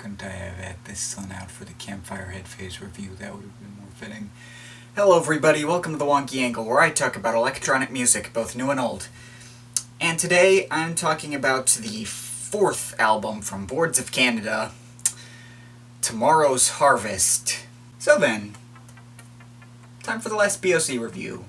couldn't I have had this sun out for the Campfire Head Phase review? That would have been more fitting. Hello everybody, welcome to the Wonky Angle, where I talk about electronic music, both new and old. And today I'm talking about the fourth album from Boards of Canada, Tomorrow's Harvest. So then, time for the last BOC review.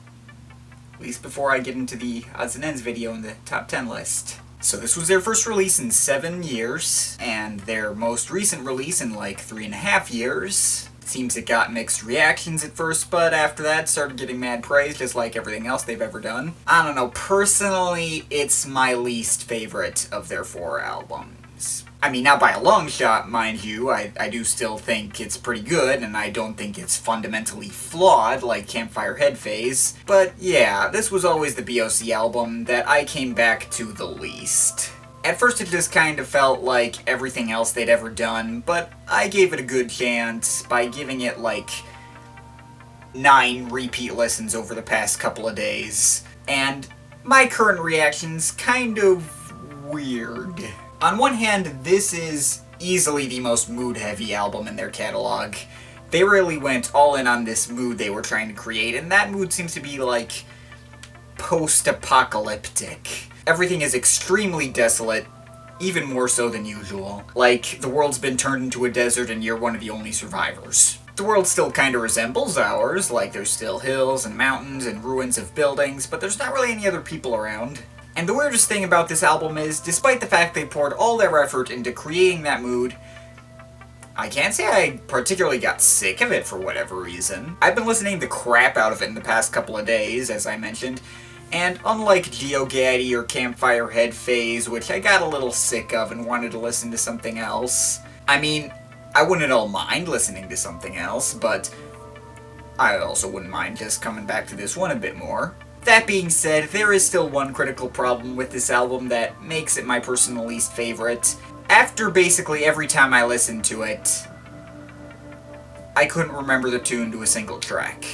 At least before I get into the odds and ends video in the top 10 list. So this was their first release in 7 years, and their most recent release in like 3.5 years. It seems it got mixed reactions at first, but after that started getting mad praise, just like everything else they've ever done. I don't know, personally, it's my least favorite of their 4 albums. I mean, not by a long shot, mind you. I do still think it's pretty good, and I don't think it's fundamentally flawed like Campfire Head Phase. But yeah, this was always the BOC album that I came back to the least. At first it just kind of felt like everything else they'd ever done, but I gave it a good chance by giving it like 9 repeat listens over the past couple of days. And my current reaction's kind of weird. On one hand, this is easily the most mood-heavy album in their catalog. They really went all in on this mood they were trying to create, and that mood seems to be like post-apocalyptic. Everything is extremely desolate, even more so than usual. Like, the world's been turned into a desert and you're one of the only survivors. The world still kinda resembles ours, like there's still hills and mountains and ruins of buildings, but there's not really any other people around. And the weirdest thing about this album is, despite the fact they poured all their effort into creating that mood, I can't say I particularly got sick of it for whatever reason. I've been listening the crap out of it in the past couple of days, as I mentioned, and unlike Jacquard or Campfire Head Phase, which I got a little sick of and wanted to listen to something else, I mean, I wouldn't at all mind listening to something else, but I also wouldn't mind just coming back to this one a bit more. That being said, there is still one critical problem with this album that makes it my personal least favorite. After basically every time I listened to it, I couldn't remember the tune to a single track.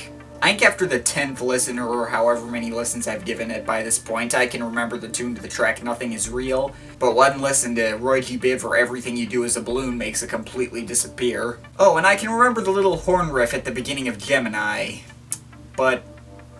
I think after the 10th listen, or however many listens I've given it by this point, I can remember the tune to the track Nothing Is Real, but one listen to Roy G. Biv or Everything You Do Is a Balloon makes it completely disappear. Oh, and I can remember the little horn riff at the beginning of Gemini, but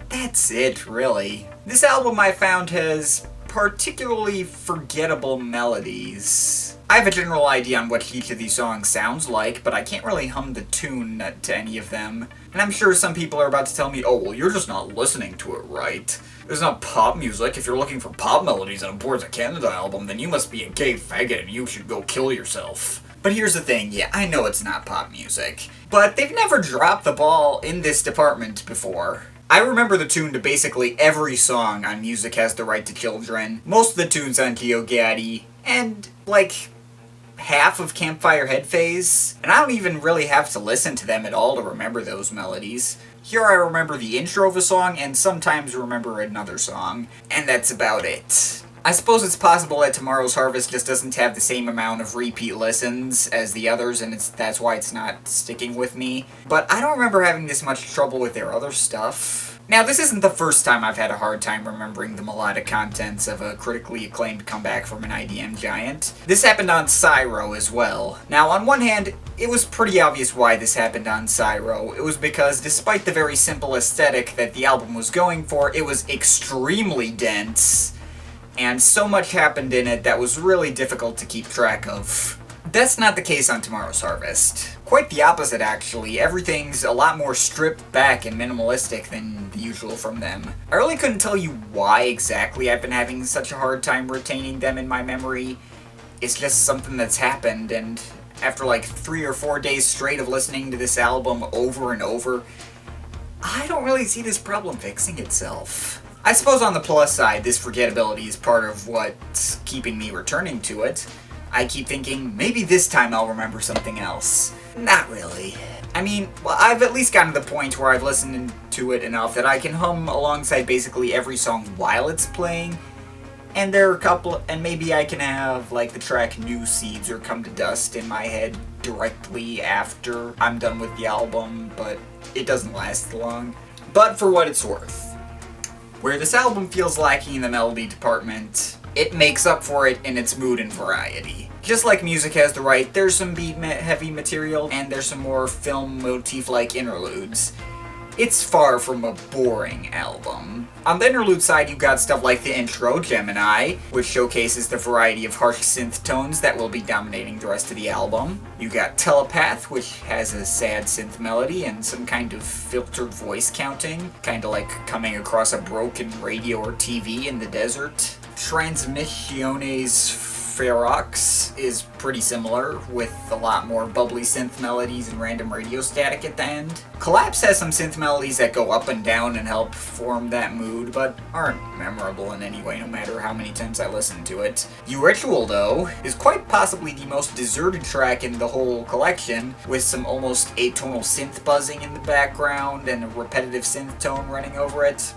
that's it, really. This album I found has particularly forgettable melodies. I have a general idea on what each of these songs sounds like, but I can't really hum the tune to any of them. And I'm sure some people are about to tell me, oh, well, you're just not listening to it right. It's not pop music. If you're looking for pop melodies on a Boards of Canada album, then you must be a gay faggot and you should go kill yourself. But here's the thing, yeah, I know it's not pop music, but they've never dropped the ball in this department before. I remember the tune to basically every song on Music Has the Right to Children, most of the tunes on Jacquard, and like half of Campfire Head Phase, and I don't even really have to listen to them at all to remember those melodies. Here I remember the intro of a song, and sometimes remember another song, and that's about it. I suppose it's possible that Tomorrow's Harvest just doesn't have the same amount of repeat listens as the others, and that's why it's not sticking with me. But I don't remember having this much trouble with their other stuff. Now, this isn't the first time I've had a hard time remembering the melodic contents of a critically acclaimed comeback from an IDM giant. This happened on Cyro as well. Now, on one hand, it was pretty obvious why this happened on Cyro. It was because, despite the very simple aesthetic that the album was going for, it was extremely dense, and so much happened in it that was really difficult to keep track of. That's not the case on Tomorrow's Harvest. Quite the opposite, actually. Everything's a lot more stripped back and minimalistic than the usual from them. I really couldn't tell you why exactly I've been having such a hard time retaining them in my memory. It's just something that's happened, and after like 3 or 4 days straight of listening to this album over and over, I don't really see this problem fixing itself. I suppose on the plus side, this forgettability is part of what's keeping me returning to it. I keep thinking, maybe this time I'll remember something else. Not really. I mean, well, I've at least gotten to the point where I've listened to it enough that I can hum alongside basically every song while it's playing, and there are a couple, and maybe I can have, like, the track New Seeds or Come to Dust in my head directly after I'm done with the album, but it doesn't last long. But for what it's worth, where this album feels lacking in the melody department, it makes up for it in its mood and variety. Just like Music Has the Right, there's some beat-heavy material, and there's some more film motif-like interludes. It's far from a boring album. On the interlude side, you got stuff like the intro, Gemini, which showcases the variety of harsh synth tones that will be dominating the rest of the album. You got Telepath, which has a sad synth melody and some kind of filtered voice counting, kinda like coming across a broken radio or TV in the desert. Transmissiones Ferox is pretty similar, with a lot more bubbly synth melodies and random radio static at the end. Collapse has some synth melodies that go up and down and help form that mood, but aren't memorable in any way no matter how many times I listen to it. Uritual, though, is quite possibly the most deserted track in the whole collection, with some almost atonal synth buzzing in the background and a repetitive synth tone running over it.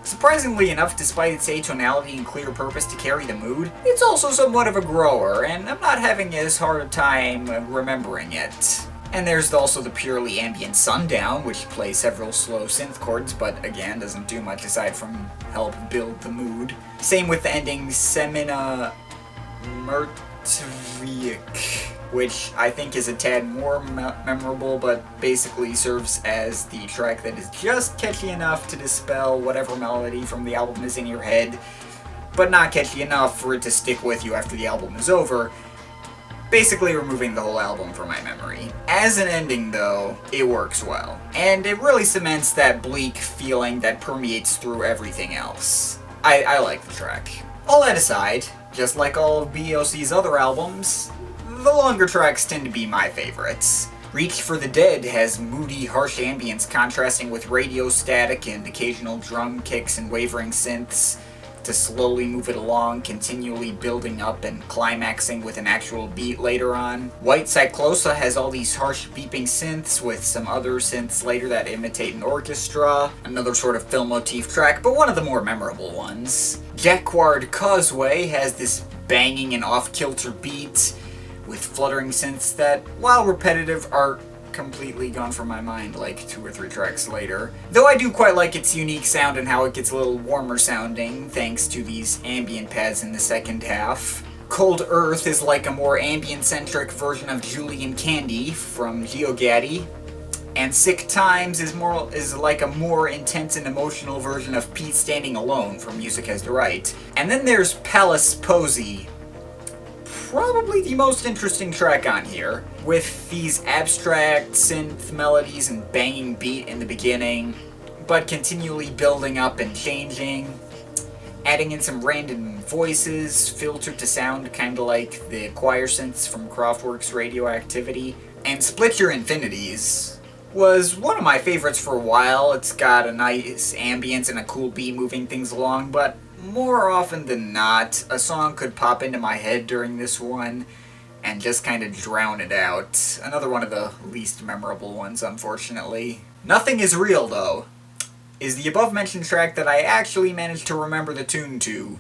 Surprisingly enough, despite its atonality and clear purpose to carry the mood, it's also somewhat of a grower, and I'm not having as hard a time remembering it. And there's also the purely ambient Sundown, which plays several slow synth chords, but again, doesn't do much aside from help build the mood. Same with the ending Semina Mrtvik, which I think is a tad more memorable, but basically serves as the track that is just catchy enough to dispel whatever melody from the album is in your head, but not catchy enough for it to stick with you after the album is over, basically removing the whole album from my memory. As an ending, though, it works well, and it really cements that bleak feeling that permeates through everything else. I like the track. All that aside, just like all of BOC's other albums, the longer tracks tend to be my favorites. Reach for the Dead has moody, harsh ambience contrasting with radio static and occasional drum kicks and wavering synths to slowly move it along, continually building up and climaxing with an actual beat later on. White Cyclosa has all these harsh beeping synths with some other synths later that imitate an orchestra, another sort of film motif track, but one of the more memorable ones. Jacquard Causeway has this banging and off-kilter beat with fluttering synths that, while repetitive, are completely gone from my mind like 2 or 3 tracks later. Though I do quite like its unique sound and how it gets a little warmer sounding thanks to these ambient pads in the second half. Cold Earth is like a more ambient-centric version of Julian Candy from GeoGaddy. And Sick Times is like a more intense and emotional version of Pete Standing Alone from Music Has the Right. And then there's Palace Posy, probably the most interesting track on here, with these abstract synth melodies and banging beat in the beginning, but continually building up and changing, adding in some random voices, filtered to sound kinda like the choir synths from Kraftwerk's Radioactivity. And Split Your Infinities was one of my favorites for a while. It's got a nice ambience and a cool beat moving things along, but more often than not, a song could pop into my head during this one and just kind of drown it out. Another one of the least memorable ones, unfortunately. Nothing Is Real, though, is the above-mentioned track that I actually managed to remember the tune to.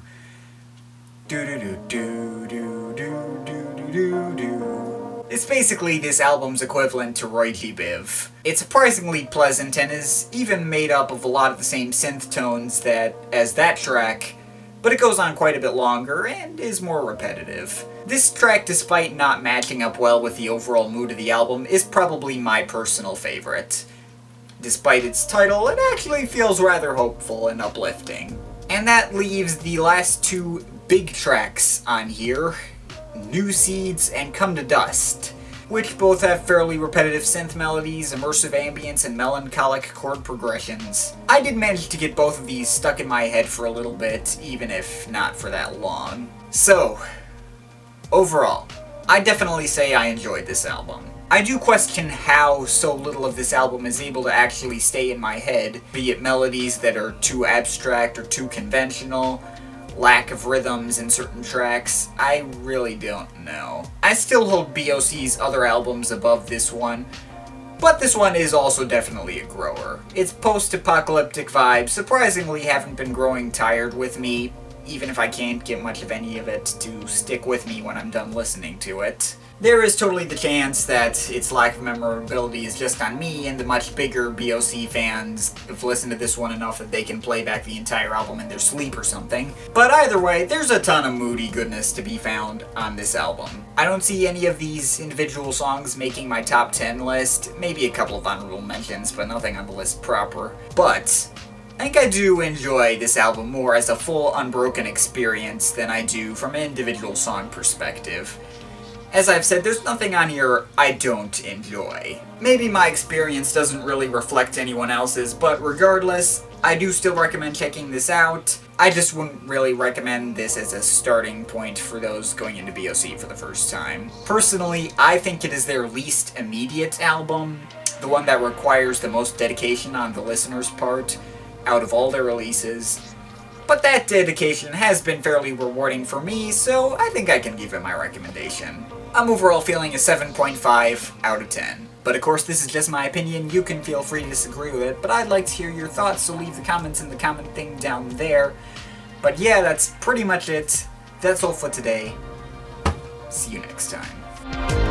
It's basically this album's equivalent to Roy G. Biv. It's surprisingly pleasant and is even made up of a lot of the same synth tones as that track, but it goes on quite a bit longer and is more repetitive. This track, despite not matching up well with the overall mood of the album, is probably my personal favorite. Despite its title, it actually feels rather hopeful and uplifting. And that leaves the last 2 big tracks on here, New Seeds and Come to Dust, which both have fairly repetitive synth melodies, immersive ambience, and melancholic chord progressions. I did manage to get both of these stuck in my head for a little bit, even if not for that long. So, overall, I definitely say I enjoyed this album. I do question how so little of this album is able to actually stay in my head, be it melodies that are too abstract or too conventional, lack of rhythms in certain tracks. I really don't know. I still hold BOC's other albums above this one, but this one is also definitely a grower. Its post-apocalyptic vibes surprisingly haven't been growing tired with me, even if I can't get much of any of it to stick with me when I'm done listening to it. There is totally the chance that its lack of memorability is just on me, and the much bigger BOC fans have listened to this one enough that they can play back the entire album in their sleep or something. But either way, there's a ton of moody goodness to be found on this album. I don't see any of these individual songs making my top 10 list, maybe a couple of honorable mentions, but nothing on the list proper. But I think I do enjoy this album more as a full unbroken experience than I do from an individual song perspective. As I've said, there's nothing on here I don't enjoy. Maybe my experience doesn't really reflect anyone else's, but regardless, I do still recommend checking this out. I just wouldn't really recommend this as a starting point for those going into BOC for the first time. Personally, I think it is their least immediate album, the one that requires the most dedication on the listener's part out of all their releases. But that dedication has been fairly rewarding for me, so I think I can give it my recommendation. I'm overall feeling a 7.5 out of 10. But of course, this is just my opinion. You can feel free to disagree with it, but I'd like to hear your thoughts, so leave the comments in the comment thing down there. But yeah, that's pretty much it. That's all for today. See you next time.